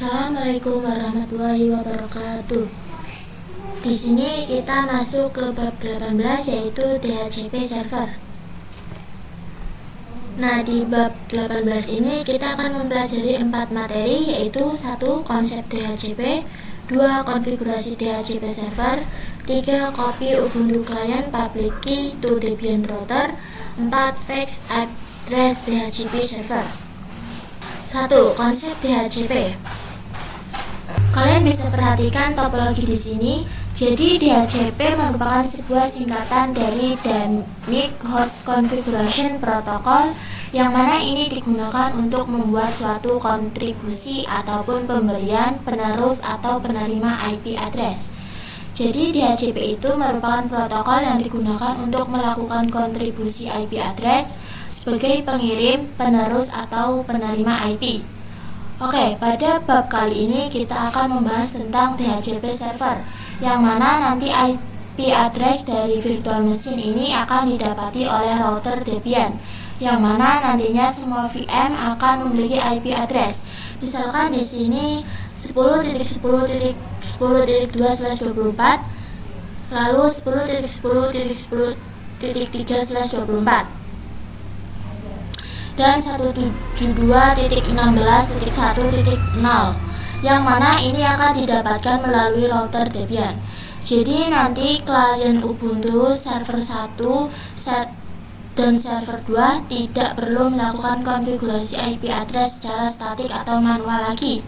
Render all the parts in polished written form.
Assalamualaikum warahmatullahi wabarakatuh. Di sini kita masuk ke bab 18, yaitu DHCP server. Nah, di bab 18 ini kita akan mempelajari 4 materi, yaitu 1. Konsep DHCP, 2. Konfigurasi DHCP server, 3. Copy Ubuntu Client Public Key to Debian Router, 4. Fix address DHCP server. 1. Konsep DHCP. Kalian bisa perhatikan topologi di sini. Jadi DHCP merupakan sebuah singkatan dari Dynamic Host Configuration Protocol, yang mana ini digunakan untuk membuat suatu kontribusi ataupun pemberian penerus atau penerima IP address. Jadi DHCP itu merupakan protokol yang digunakan untuk melakukan kontribusi IP address sebagai pengirim, penerus, atau penerima IP. Oke, pada bab kali ini kita akan membahas tentang DHCP server, yang mana nanti IP address dari virtual machine ini akan didapati oleh router Debian, yang mana nantinya semua VM akan memiliki IP address. Misalkan di sini 10.10.10.2/24, lalu 10.10.10.3/24. dan 172.16.1.0, yang mana ini akan didapatkan melalui router Debian. Jadi nanti klien Ubuntu server 1 dan server 2 tidak perlu melakukan konfigurasi IP address secara statik atau manual lagi.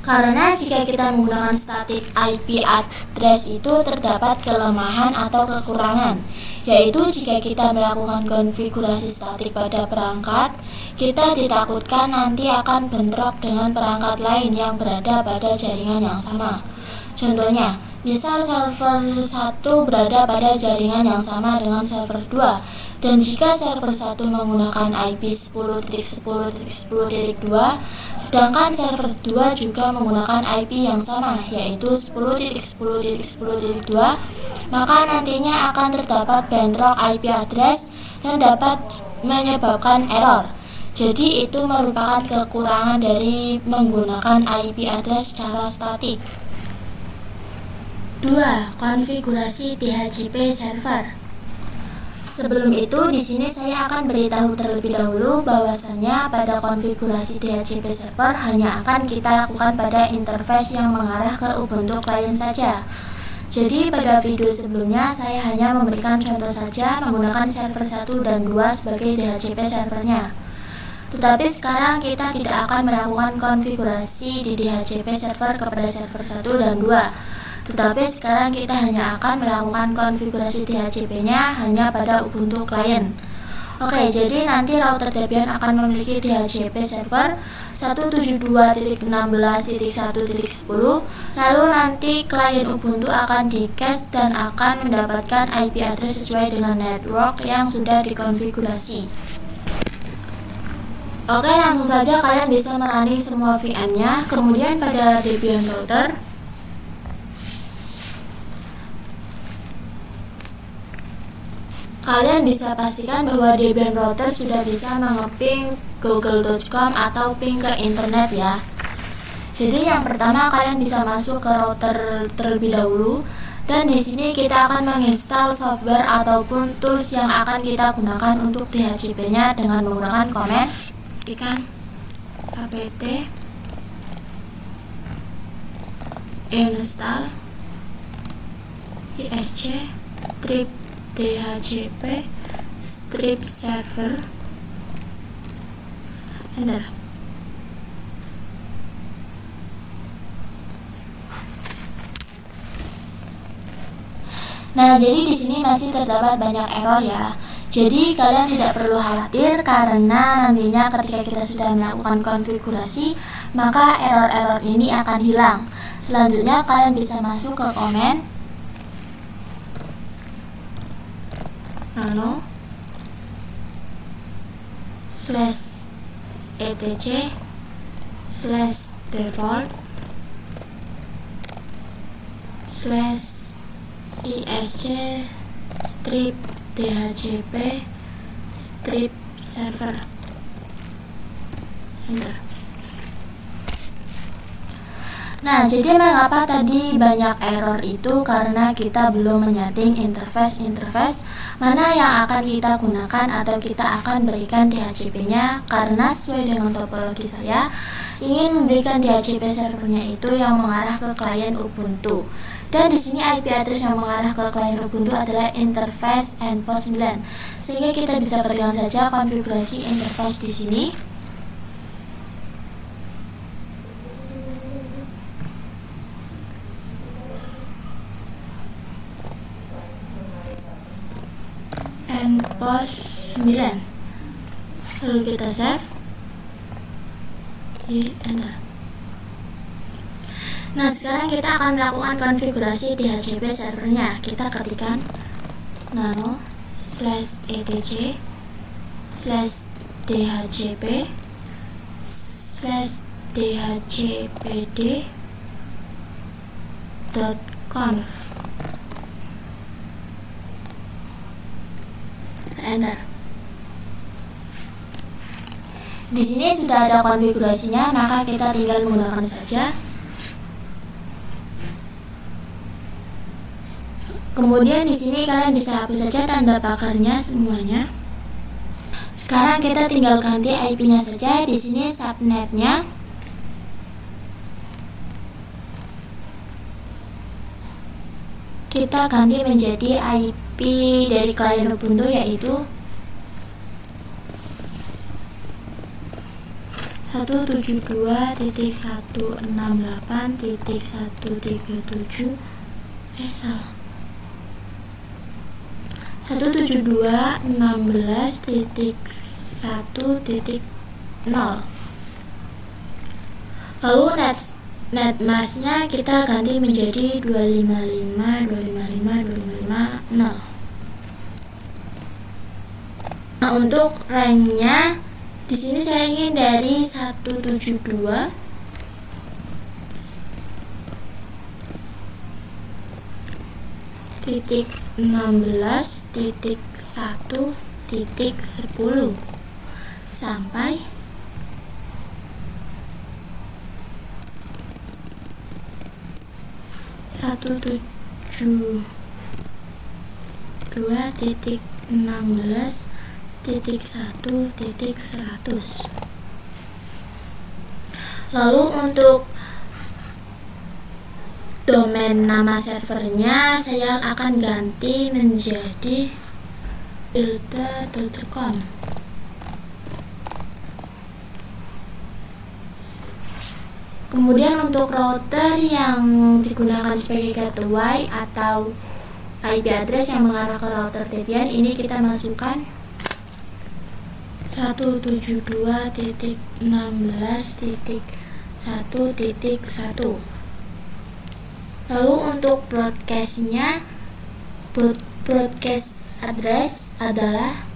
Karena jika kita menggunakan static IP address itu terdapat kelemahan atau kekurangan, yaitu jika kita melakukan konfigurasi statik pada perangkat, kita ditakutkan nanti akan bentrok dengan perangkat lain yang berada pada jaringan yang sama. Contohnya, misal server 1 berada pada jaringan yang sama dengan server 2, dan jika server 1 menggunakan IP 10.10.10.2, sedangkan server 2 juga menggunakan IP yang sama, yaitu 10.10.10.2, maka nantinya akan terdapat bentrok IP address yang dapat menyebabkan error. Jadi itu merupakan kekurangan dari menggunakan IP address secara statik. 2. Konfigurasi DHCP server. Sebelum itu, di sini saya akan beritahu terlebih dahulu bahwasannya pada konfigurasi DHCP server hanya akan kita lakukan pada interface yang mengarah ke Ubuntu Client saja. Jadi pada video sebelumnya saya hanya memberikan contoh saja menggunakan server 1 dan 2 sebagai DHCP servernya. Tetapi sekarang kita tidak akan melakukan konfigurasi di DHCP server kepada server 1 dan 2. Tetapi sekarang kita hanya akan melakukan konfigurasi DHCP-nya hanya pada Ubuntu Client. Oke, jadi nanti router Debian akan memiliki DHCP server 172.16.1.10, lalu nanti klien Ubuntu akan di-cache dan akan mendapatkan IP address sesuai dengan network yang sudah dikonfigurasi. Oke, langsung saja kalian bisa merunning semua VM-nya. Kemudian pada Debian router, kalian bisa pastikan bahwa Debian router sudah bisa mengeping google.com atau ping ke internet ya. Jadi yang pertama kalian bisa masuk ke router terlebih dahulu, dan di sini kita akan menginstal software ataupun tools yang akan kita gunakan untuk DHCP-nya dengan menggunakan command apt install isc strip DHCP strip server, enter. Nah, jadi di sini masih terdapat banyak error ya. Jadi kalian tidak perlu khawatir, karena nantinya ketika kita sudah melakukan konfigurasi, maka error-error ini akan hilang. Selanjutnya kalian bisa masuk ke command nano /etc/default /isc strip DHCP strip server, enter. Nah, jadi mengapa tadi banyak error itu karena kita belum menyeting interface mana yang akan kita gunakan atau kita akan berikan DHCP-nya, karena sesuai dengan topologi saya ingin memberikan DHCP servernya itu yang mengarah ke klien Ubuntu. Dan di sini IP address yang mengarah ke klien Ubuntu adalah interface endpoint 9. Sehingga kita bisa ketikkan saja konfigurasi interface di sini. Endpoint 9. Lalu kita save. Enter. Nah, sekarang kita akan melakukan konfigurasi DHCP servernya. Kita ketikkan nano /etc /dhcp /dhcpd.conf. Enter. Di sini sudah ada konfigurasinya, maka kita tinggal menggunakan saja. Kemudian di sini kalian bisa hapus saja tanda pakarnya semuanya. Sekarang kita tinggal ganti IP-nya saja. Di sini subnetnya kita ganti menjadi IP dari klien Ubuntu, yaitu 172.168.137 172.16.1.0. Lalu netmasknya kita ganti menjadi 255.255.255.0. Nah, untuk ranknya di sini saya ingin dari 172 titik 16 titik 1 titik 10 sampai 172.16.1.100. Lalu untuk domain nama servernya saya akan ganti menjadi builda.com. Kemudian untuk router yang digunakan sebagai gateway atau IP address yang mengarah ke router Debian, ini kita masukkan 172.16.1.1. Lalu untuk broadcastnya, broadcast address adalah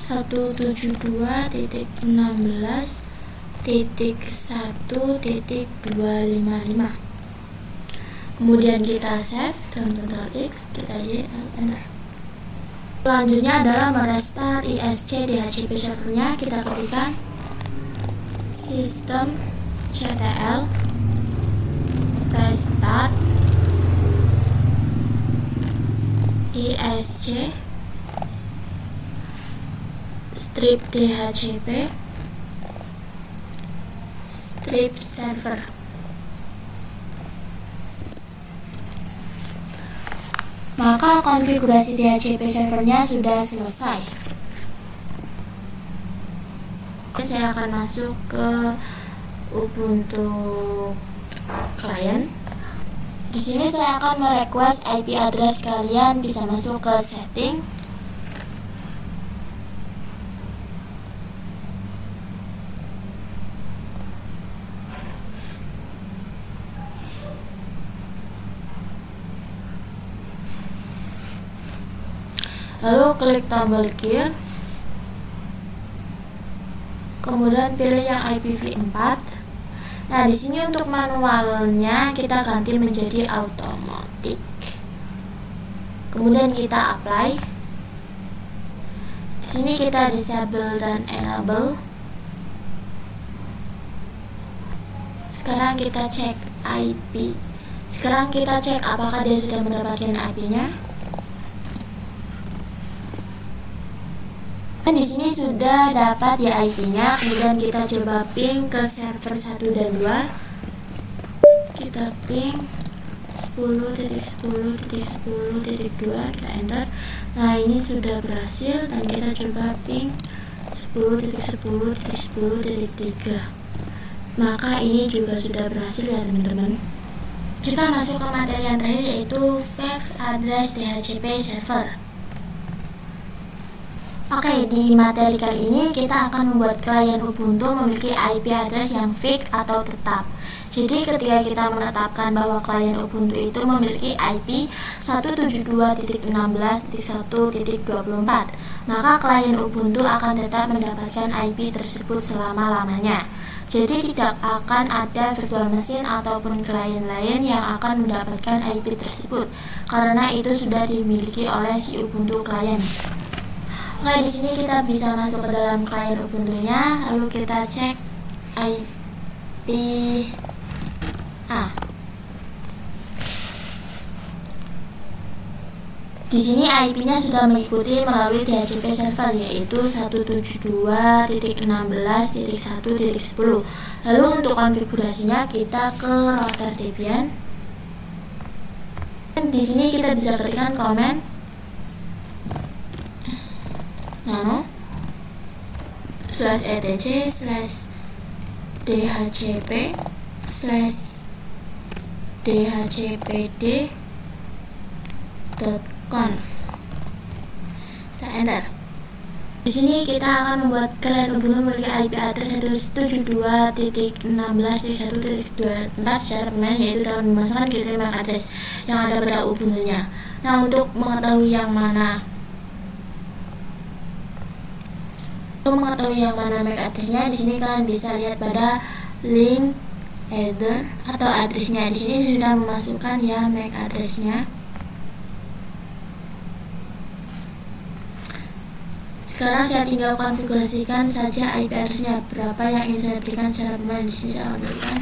172.16.1.255. Kemudian kita save dan Ctrl X, kita enter. Selanjutnya adalah merestart ISC DHCP servernya. Kita ketikkan systemctl restart ISC strip DHCP strip server. Maka konfigurasi DHCP servernya sudah selesai. Saya akan masuk ke Ubuntu client. Di sini saya akan merequest IP address kalian, bisa masuk ke setting. Lalu klik tombol gear. Kemudian pilih yang IPv4. Nah, di sini untuk manualnya kita ganti menjadi automatic. Kemudian kita apply. Di sini kita disable dan enable. Sekarang kita cek IP. Sekarang kita cek apakah dia sudah mendapatkan IP-nya. Dan di sini sudah dapat ya IP-nya. Kemudian kita coba ping ke server 1 dan 2. Kita ping 10.10.10.2, kita enter. Nah, ini sudah berhasil dan kita coba ping 10.10.10.3. Maka ini juga sudah berhasil ya teman-teman. Kita masuk ke materi yang terakhir, yaitu fax address DHCP server. Oke, di materi kali ini kita akan membuat klien Ubuntu memiliki IP address yang fix atau tetap. Jadi ketika kita menetapkan bahwa klien Ubuntu itu memiliki IP 172.16.1.24, maka klien Ubuntu akan tetap mendapatkan IP tersebut selama-lamanya. Jadi tidak akan ada virtual machine ataupun klien lain yang akan mendapatkan IP tersebut, karena itu sudah dimiliki oleh si Ubuntu klien. Oke, di sini kita bisa masuk ke dalam klien Ubuntu-nya, lalu kita cek IP A. Di sini IP-nya sudah mengikuti melalui DHCP server, yaitu 172.16.1.10. Lalu untuk konfigurasinya kita ke router Debian. Dan di sini kita bisa ketikkan komen nano /etc/dhcp/dhcpd.conf. Kita enter. Di sini kita akan membuat klien Ubuntu memiliki IP address 172.16.1.24 secara permanen, yaitu dengan memasukkan kriteria MAC address yang ada pada Ubuntu-nya. Nah, untuk mengetahui yang mana MAC address-nya, di sini kalian bisa lihat pada link header atau address-nya. Di sini sudah memasukkan ya MAC address-nya. Sekarang saya tinggal konfigurasikan saja IP address-nya berapa yang ingin saya berikan secara permanen. Di sini saya akan berikan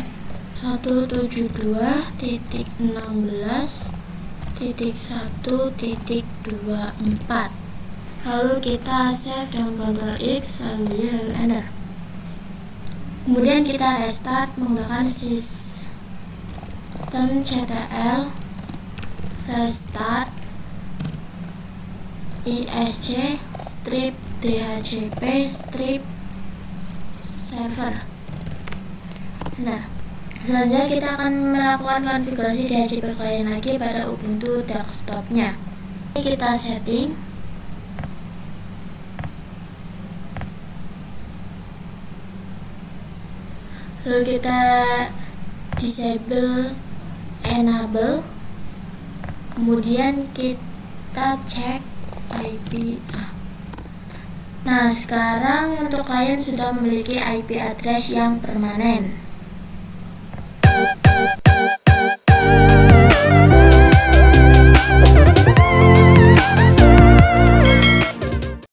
172.16.1.24. Lalu kita save dengan Ctrl X, lalu enter. Kemudian kita restart menggunakan systemctl restart isc strip dhcp strip server. Nah, selanjutnya kita akan melakukan konfigurasi DHCP klien lagi pada Ubuntu desktopnya. Ini kita setting. Lalu kita disable enable. Kemudian kita cek IP A. Nah, sekarang untuk klien sudah memiliki IP address yang permanen.